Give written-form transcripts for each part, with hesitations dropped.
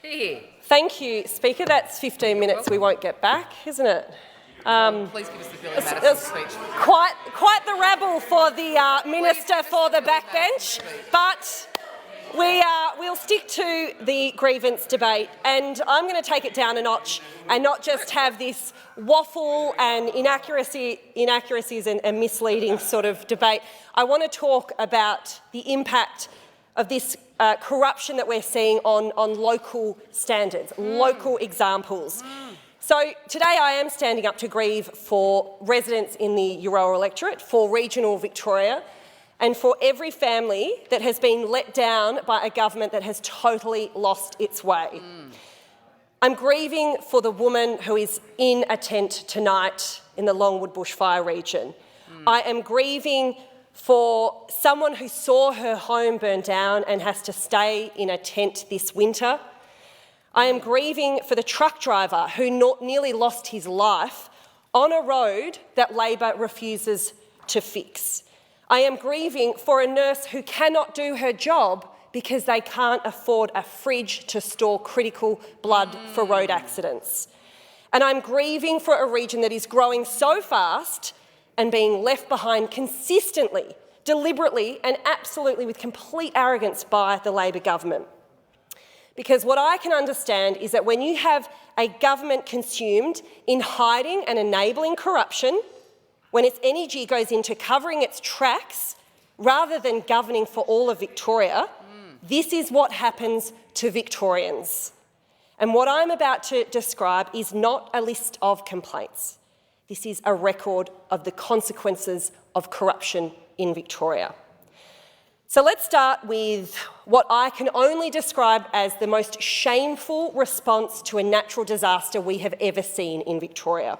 Here. Thank you, Speaker. That's 15 minutes we won't get back, isn't it? Please give us the Billy Madison speech. Quite the rabble for the Minister for the backbench, but we'll stick to the grievance debate, and I'm going to take it down a notch and not just have this waffle and inaccuracies and misleading sort of debate. I want to talk about the impact of this corruption that we're seeing on local standards, local examples. So today I am standing up to grieve for residents in the Euroa electorate, for regional Victoria, and for every family that has been let down by a government that has totally lost its way. I'm grieving for the woman who is in a tent tonight in the Longwood bushfire region. I am grieving for someone who saw her home burn down and has to stay in a tent this winter. I am grieving for the truck driver who nearly lost his life on a road that Labor refuses to fix. I am grieving for a nurse who cannot do her job because they can't afford a fridge to store critical blood for road accidents. And I'm grieving for a region that is growing so fast and being left behind consistently, deliberately and absolutely with complete arrogance by the Labor government. Because what I can understand is that when you have a government consumed in hiding and enabling corruption, when its energy goes into covering its tracks rather than governing for all of Victoria, this is what happens to Victorians. And what I'm about to describe is not a list of complaints. This is a record of the consequences of corruption in Victoria. So let's start with what I can only describe as the most shameful response to a natural disaster we have ever seen in Victoria.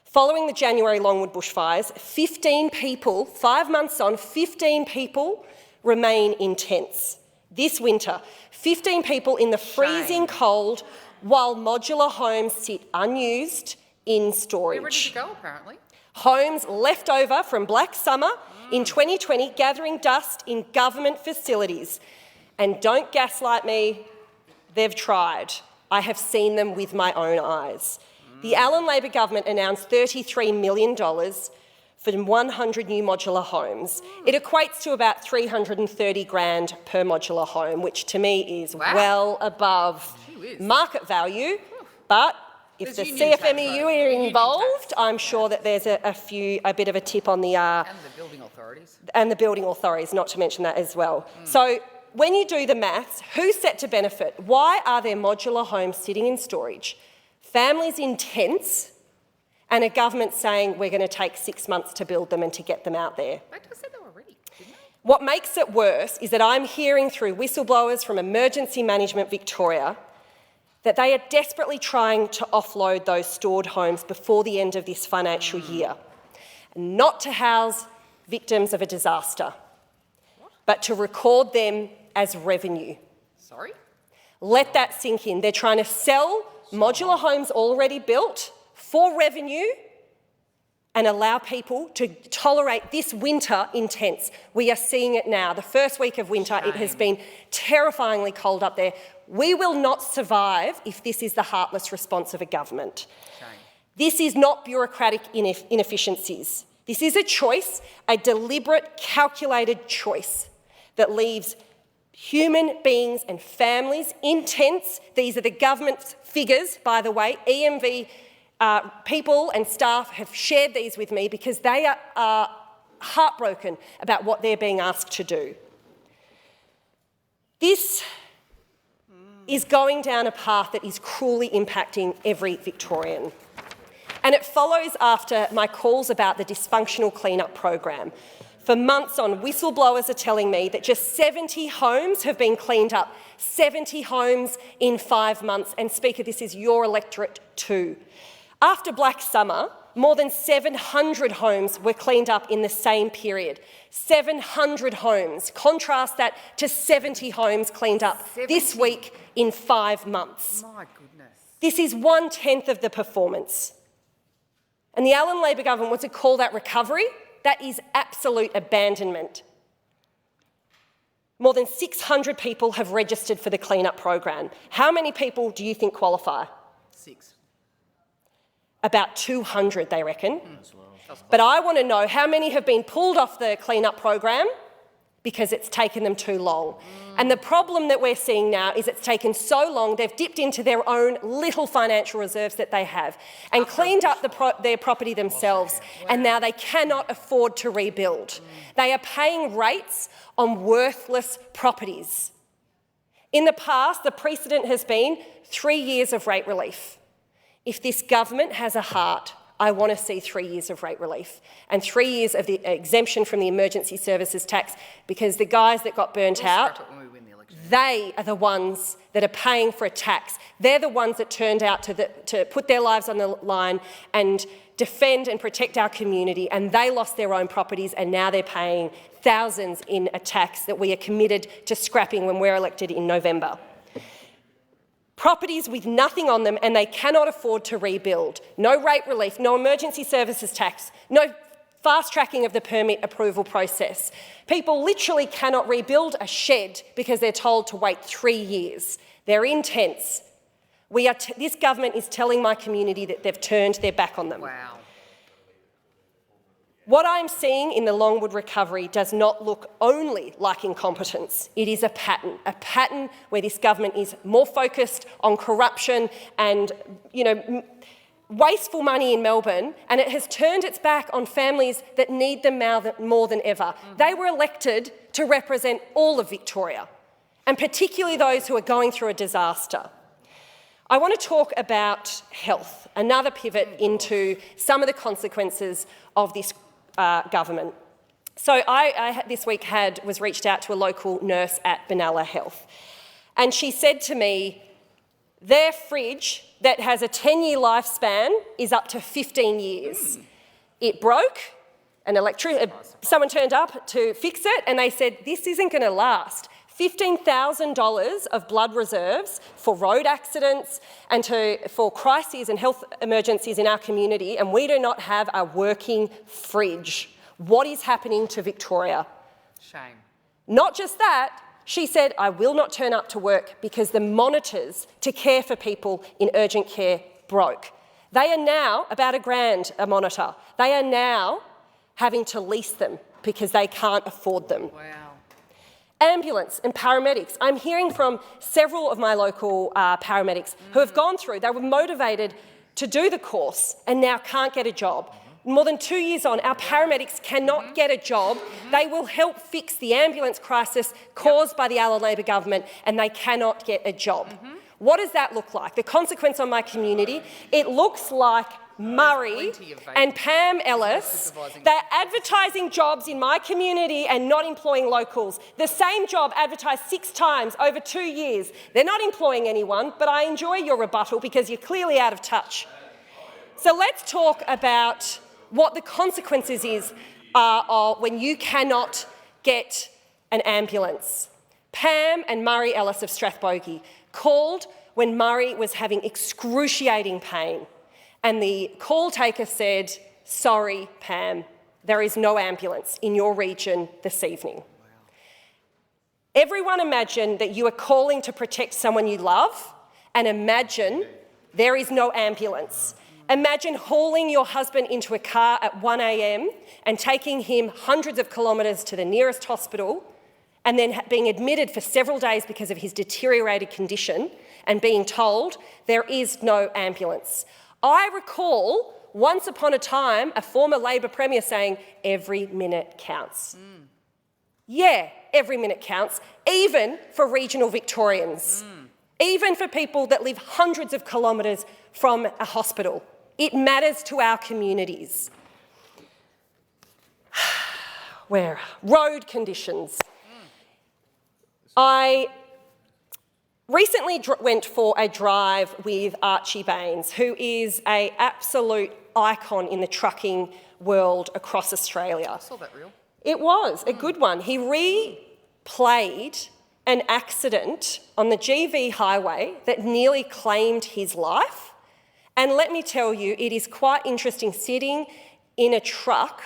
Following the January Longwood bushfires, 15 people, 5 months on, 15 people remain in tents. This winter, 15 people in the freezing cold while modular homes sit unused in storage. We're ready to go, apparently. Homes left over from Black Summer in 2020 gathering dust in government facilities. And don't gaslight me, they've tried. I have seen them with my own eyes. The Allen Labor government announced $33 million for 100 new modular homes. It equates to about $330,000 per modular home, which to me is well above market value. But if the CFMEU are involved, I'm sure that there's a bit of a tip on the and the building authorities. And the building authorities, not to mention that as well. So when you do the maths, who's set to benefit? Why are there modular homes sitting in storage, families in tents, and a government saying we're going to take 6 months to build them and to get them out there? They said they were ready, didn't they? What makes it worse is that I'm hearing through whistleblowers from Emergency Management Victoria that they are desperately trying to offload those stored homes before the end of this financial year, not to house victims of a disaster, but to record them as revenue. Sorry? Let that sink in. They're trying to sell modular homes already built for revenue and allow people to tolerate this winter in tents. We are seeing it now. The first week of winter, it has been terrifyingly cold up there. We will not survive if this is the heartless response of a government. This is not bureaucratic inefficiencies. This is a choice, a deliberate, calculated choice that leaves human beings and families in tents. These are the government's figures, by the way. EMV people and staff have shared these with me because they are heartbroken about what they're being asked to do. This is going down a path that is cruelly impacting every Victorian. And it follows after my calls about the dysfunctional clean-up program. For months on, whistleblowers are telling me that just 70 homes have been cleaned up, 70 homes in 5 months. And Speaker, this is your electorate too. After Black Summer, more than 700 homes were cleaned up in the same period. 700 homes. Contrast that to 70 homes cleaned up this week in 5 months. My goodness. This is 1/10 of the performance. And the Allen Labor government wants to call that recovery. That is absolute abandonment. More than 600 people have registered for the clean-up program. How many people do you think qualify? 6. About 200, they reckon. But I want to know how many have been pulled off the clean-up program because it's taken them too long. And the problem that we're seeing now is it's taken so long, they've dipped into their own little financial reserves that they have and cleaned up their property themselves, and now they cannot afford to rebuild. They are paying rates on worthless properties. In the past, the precedent has been 3 years of rate relief. If this government has a heart, I want to see 3 years of rate relief and 3 years of the exemption from the emergency services tax, because the guys that got burnt out, they are the ones that are paying for a tax. They're the ones that turned out to put their lives on the line and defend and protect our community, and they lost their own properties, and now they're paying thousands in a tax that we are committed to scrapping when we're elected in November. Properties with nothing on them, and they cannot afford to rebuild. No rate relief, no emergency services tax, no fast-tracking of the permit approval process. People literally cannot rebuild a shed because they're told to wait 3 years. They're intense. This government is telling my community that they've turned their back on them. Wow. What I'm seeing in the Longwood recovery does not look only like incompetence. It is a pattern where this government is more focused on corruption and, wasteful money in Melbourne, and it has turned its back on families that need them more than ever. They were elected to represent all of Victoria, and particularly those who are going through a disaster. I want to talk about health, another pivot into some of the consequences of this government. So I this week was reached out to a local nurse at Benalla Health, and she said to me, their fridge that has a 10-year lifespan is up to 15 years. It broke, someone turned up to fix it, and they said, this isn't going to last. $15,000 of blood reserves for road accidents and for crises and health emergencies in our community, and we do not have a working fridge. What is happening to Victoria? Shame. Not just that, she said, I will not turn up to work because the monitors to care for people in urgent care broke. They are now about $1,000 a monitor. They are now having to lease them because they can't afford them. Wow. Ambulance and paramedics. I'm hearing from several of my local paramedics who have gone through, they were motivated to do the course and now can't get a job. More than 2 years on, our paramedics cannot get a job. They will help fix the ambulance crisis caused by the Allan Labor government, and they cannot get a job. What does that look like? The consequence on my community? It looks like Murray and Pam Ellis, they're advertising jobs in my community and not employing locals. The same job advertised 6 times over 2 years. They're not employing anyone, but I enjoy your rebuttal because you're clearly out of touch. So let's talk about what the consequences are when you cannot get an ambulance. Pam and Murray Ellis of Strathbogie called when Murray was having excruciating pain, and the call taker said, sorry, Pam, there is no ambulance in your region this evening. Wow. Everyone imagine that you are calling to protect someone you love, and imagine there is no ambulance. Imagine hauling your husband into a car at 1 a.m. and taking him hundreds of kilometres to the nearest hospital, and then being admitted for several days because of his deteriorated condition and being told there is no ambulance. I recall once upon a time a former Labor Premier saying, every minute counts. Yeah, every minute counts, even for regional Victorians, even for people that live hundreds of kilometres from a hospital. It matters to our communities. Where? Road conditions. I recently went for a drive with Archie Baines, who is an absolute icon in the trucking world across Australia. I saw that reel. It was a good one. He replayed an accident on the GV highway that nearly claimed his life. And let me tell you, it is quite interesting sitting in a truck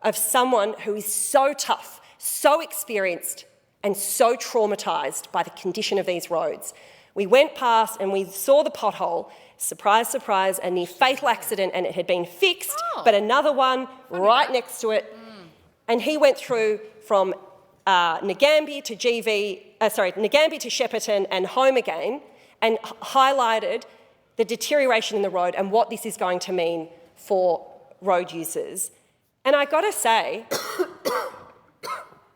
of someone who is so tough, so experienced, and so traumatised by the condition of these roads. We went past and we saw the pothole. Surprise, surprise, a near-fatal accident, and it had been fixed, but another one right next to it. And he went through from Ngambia to Shepparton and home again, and highlighted the deterioration in the road and what this is going to mean for road users. And I got to say,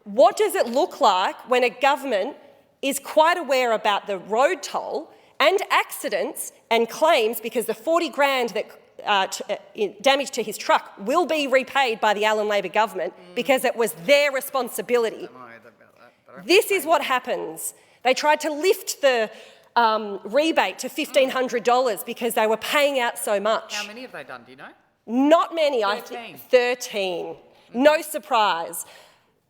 what does it look like when a government is quite aware about the road toll and accidents and claims because the 40 grand that damage to his truck will be repaid by the Allen Labor government because it was their responsibility? This is what happens. They tried to lift the rebate to $1,500 because they were paying out so much. How many have they done, do you know? Not many, 13. I think 13. No surprise.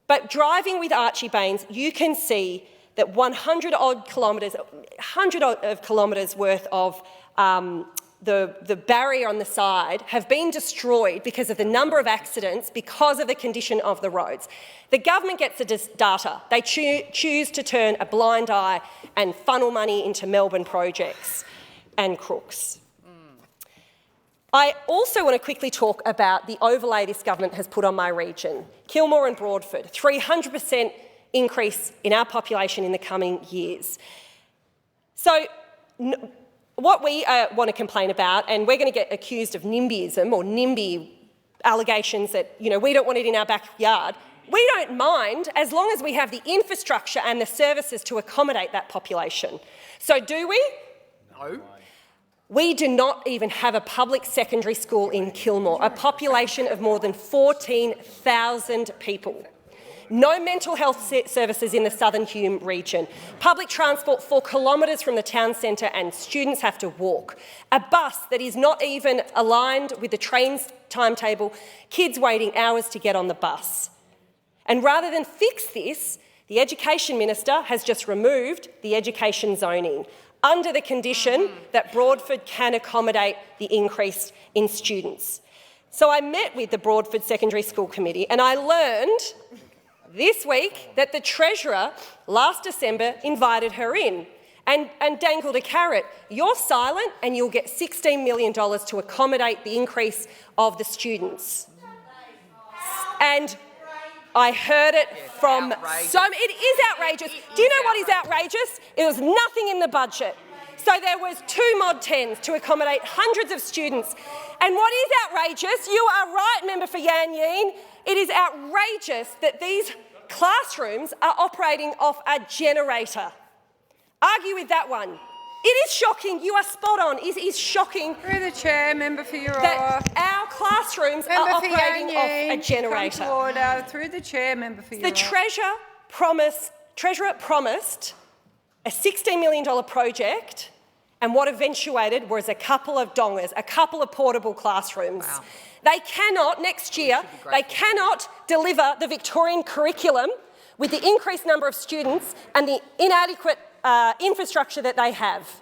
But driving with Archie Baines, you can see that 100 odd kilometres worth of the barrier on the side have been destroyed because of the number of accidents, because of the condition of the roads. The government gets the data. They choose to turn a blind eye and funnel money into Melbourne projects and crooks. I also want to quickly talk about the overlay this government has put on my region. Kilmore and Broadford, 300% increase in our population in the coming years. So what we want to complain about, and we're going to get accused of NIMBYism or NIMBY allegations that, you know, we don't want it in our backyard. We don't mind as long as we have the infrastructure and the services to accommodate that population. So do we? No. We do not even have a public secondary school in Kilmore, a population of more than 14,000 people. No mental health services in the Southern Hume region. Public transport 4 kilometres from the town centre and students have to walk. A bus that is not even aligned with the train's timetable, kids waiting hours to get on the bus. And rather than fix this, the Education Minister has just removed the education zoning under the condition that Broadford can accommodate the increase in students. So I met with the Broadford Secondary School Committee and I learned this week that the Treasurer last December invited her in and dangled a carrot. You're silent and you'll get $16 million to accommodate the increase of the students. And I heard it from it is outrageous. Do you know what is outrageous? It was nothing in the budget. So there was 2 Mod 10s to accommodate hundreds of students. And what is outrageous, you are right, Member for Yan Yean, it is outrageous that these classrooms are operating off a generator. Argue with that one. It is shocking. You are spot on. It is shocking. Through the chair, member for your that our classrooms are operating off a generator. Come to order. Through the chair, member for your The Treasurer promised a $16 million project, and what eventuated was a couple of dongers, a couple of portable classrooms. Wow. They cannot, next year, they cannot deliver the Victorian curriculum with the increased number of students and the inadequate infrastructure that they have.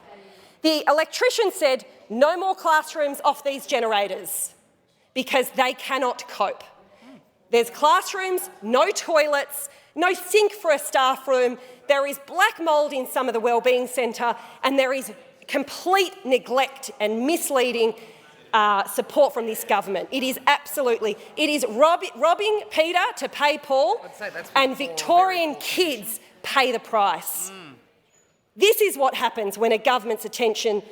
The electrician said no more classrooms off these generators because they cannot cope. There's classrooms, no toilets, no sink for a staff room, there is black mould in some of the wellbeing centre, and there is complete neglect and misleading support from this government. It is absolutely, it is robbing Peter to pay Paul, and Victorian kids pay the price. This is what happens when a government's attention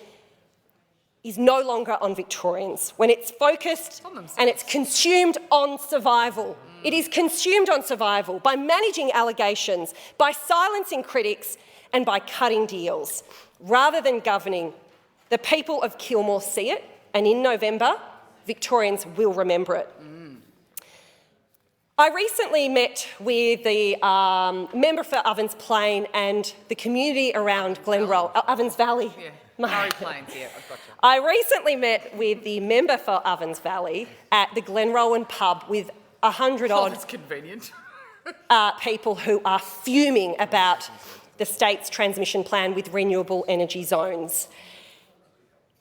is no longer on Victorians, when it's focused and it's consumed on survival. It is consumed on survival by managing allegations, by silencing critics and by cutting deals. Rather than governing, the people of Kilmore see it, and in November, Victorians will remember it. I recently met with the member for Ovens Plain and the community around Glenroe, Ovens Valley. Yeah. Murray Plains, yeah, I've got you. I recently met with the member for Ovens Valley at the Glenrowan pub with 100 odd that's convenient. people who are fuming about the state's transmission plan with renewable energy zones.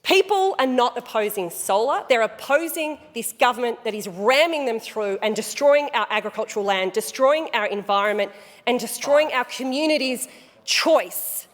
People are not opposing solar. They're opposing this government that is ramming them through and destroying our agricultural land, destroying our environment and destroying our communities' choice